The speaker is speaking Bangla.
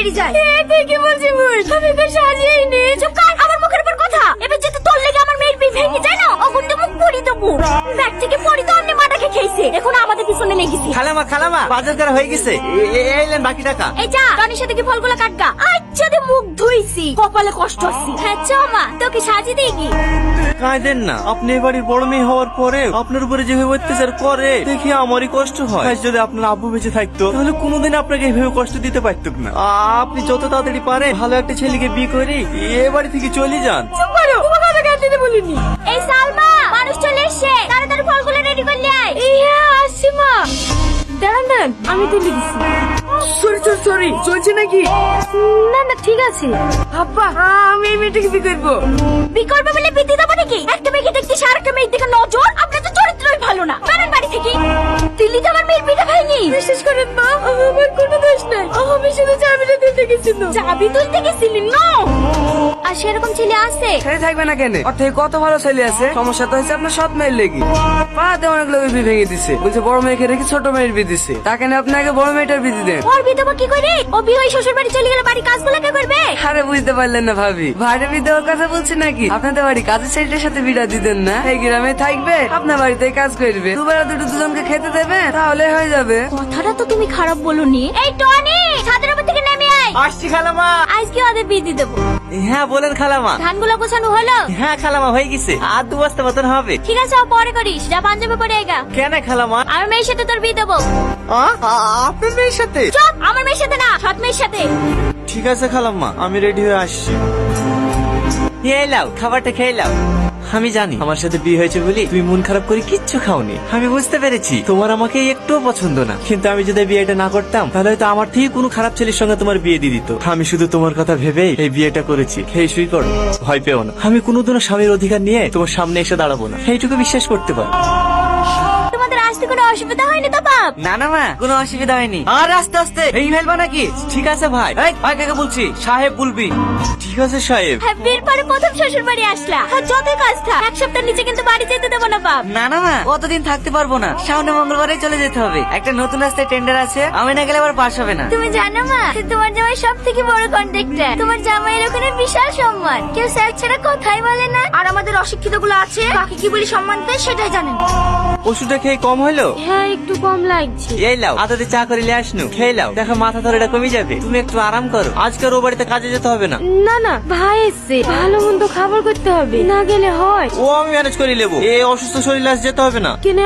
বেরিয়ে যায়। ঠিকই বলছি বোন, আমি তো সাজিয়েই নি। চুপ কর, আমার মুখের উপর কথা। এবার যেতে তোর লেগে আমার মেয়ের বিয়ে ভেঙে যায় না, অগুন তো মুখ পুরি দেবো। ব্যাগ থেকে পড়ি তো অন্য মাটাকে খেয়েছে, এখন আমাদের পিছনে লেগেছে। খালামা বাজার করা হয়ে গেছে, এলেন বাকি টাকা। এই যা টনির সাথে কি ফলগুলো কাটগা। আচ্ছা দে মুখ ধুইছি, কপালে কষ্ট হচ্ছে। হ্যাঁ চ মা, তোকে সাজিয়ে দেই কি? কাঁদেন না, আপনি এই বাড়ির বড় মেয়ে হওয়ার পরে আপনার উপরে যেভাবে অত্যাচার করে দেখি আমারই কষ্ট হয়। আজ যদি আপনার আব্বু বেঁচে থাকতো তাহলে কোনোদিন আপনাকে এইভাবে কষ্ট দিতে পারতুক না। আপনি যত তাড়াতাড়ি পারেন ভালো একটা ছেলেকে বিয়ে করে এ বাড়ি থেকে চলে যান। চুপ করো, তোমাকে কথা কেন দিতে বলিনি। এই সালমা, মানুষ চলে এসেছে, তাড়াতাড়ি ফলগুলো রেডি করলে আয়। হ্যাঁ আসছি মা। দাঁড়ান, আমি তুলে দিচ্ছি। সরি চলছে নাকি? না ঠিক আছে। আব্বা আমি এই মেয়েটাকে বিয়ে করবো। বিয়ে করবে বলে বিয়ে দেবো নাকি? একটা মেয়েকে দেখতে আর একটা মেয়ের দিকে নজর। আপনার তো চরিত্রই ভালো না, বেরোন বাড়ি থেকে। দিল্লি তো আমার মেয়ের বিয়েটা হয়নি। বিশ্বাস করেন মা, আমার কোনো দোষ নাই, আমি শুধু চাবিটা তুলতে গেছিলাম। চাবি তুলতে গেছিলি? নো। আর সেরকম ছেলে আছে? ছেলে থাকবে না কেন? ওর থেকে কত ভালো ছেলে আছে। সমস্যা তো হচ্ছে আপনার সৎ মেয়ের লেগে। পাড়াতে অনেক লোক বিয়ে ভেঙে দিছে, বলছে বড় মেয়েকে রেখে ছোট মেয়ের বিয়ে দিছে। তাকে না আপনাকে বড় মেয়েটার বিয়ে দেন। ওর বিয়ে দেবো কি করে? ও বিয়ে হয়ে শ্বশুর বাড়ি চলে গেলে বাড়ি কাজগুলো কে করবে? আরে বুঝতে পারলেন না ভাবি, ভাইরে বিয়ে দেওয়ার কথা বলছি নাকি? আপনাদের বাড়ি কাজের ছেলেটার সাথে বিড়া দিতেন না? এই গ্রামে থাকবে, আপনার বাড়িতে কাজ করবে, দুবেলা দুজনকে খেতে দেবে, তাহলে হয়ে যাবে। কথাটা তো তুমি খারাপ বলনি। এই টনি, ছাদের উপর থেকে নেমে আয়। আসছি খালামা। আজকে ওদের বিয়ে দিয়ে দেবো। হ্যাঁ বলেন খালামা। ধানগুলো গোছানো হলো? হ্যাঁ খালামা হয়ে গেছে, আর 2 বস্তা মতন হবে। ঠিক আছে, পরে করিস। যা পাঞ্জাবি পরে আইগা। কেন খালামা? আমার মেয়ের সাথে তোর বিয়ে দেবো। আপনার মেয়ের সাথে? চুপ, আমার মেয়ের সাথে না, সৎ মেয়ের সাথে। ঠিক আছে খালাম্মা, আমি রেডি হয়ে আসছি। এই লাও, খাবারটা খেয়ে লাও। আমি জানি আমার সাথে বিয়ে হয়েছে বলি তুমি মন খারাপ করে কিচ্ছু খাওনি। আমি বুঝতে পেরেছি তোমার আমাকে একটুও পছন্দ না, কিন্তু আমি যদি বিয়েটা না করতাম তাহলে হয়তো আমার থেকে কোনো খারাপ ছেলের সঙ্গে তোমার বিয়ে দিয়ে দিত। আমি শুধু তোমার কথা ভেবেই এই বিয়েটা করেছি। খেয়ে শুই করো, ভয় পেও না। আমি কোনোদিনও স্বামীর অধিকার নিয়ে তোমার সামনে এসে দাঁড়াবো না, এইটুকু বিশ্বাস করতে পারো। তোমাদের আসতে কোনো অসুবিধা হয়নি তো বাপ? না মা, কোনো অসুবিধা হয়নি। আর আস্তে আস্তে এই ফেলবা নাকি? ঠিক আছে ভাই। এই ভাই কাকে বলছি, সাহেব বলবি। ঠিক আছে সাহেব। হ্যাঁ, বিয়ের পরে প্রথম শ্বশুর বাড়ি আসলা, আর যত কাজ থাক 1 সপ্তাহ নিচে কিন্তু বাড়ি যেতে দেবো না বাপ। না মা, কতদিন থাকতে পারবো না, সামনে মঙ্গলবারে চলে যেতে হবে। একটা নতুন রাস্তায় টেন্ডার আছে, আমি না গেলে আবার পাস হবে না। তুমি জানো মা, তোমার জামাই সব থেকে বড় কন্ট্রাক্টর। তোমার জামাইয়ের ওখানে বিশাল সম্মান, কেউ স্যার ছাড়া কথাই বলে না। আর আমাদের অশিক্ষিত গুলো আছে, কাকে কি বলি সম্মান দেয় সেটাই জানেন। ওষুধটা খেয়ে কম হলো? হ্যাঁ একটু কম লাগছে। এই লাও, আদাতে চা করে নিয়ে আসনু, খেয়ে লাও, দেখো মাথা ধরেটা কমে যাবে। তুমি একটু আরাম করো, আজকের ও বাড়িতে কাজে যেতে হবে না। না ভাই এসছে, ভালো মন্দ খাবার করতে হবে, না গেলে হয়। ও আমি ম্যানেজ করে নেবো, এই অসুস্থ শরীরে আজ যেতে হবে না। কিনে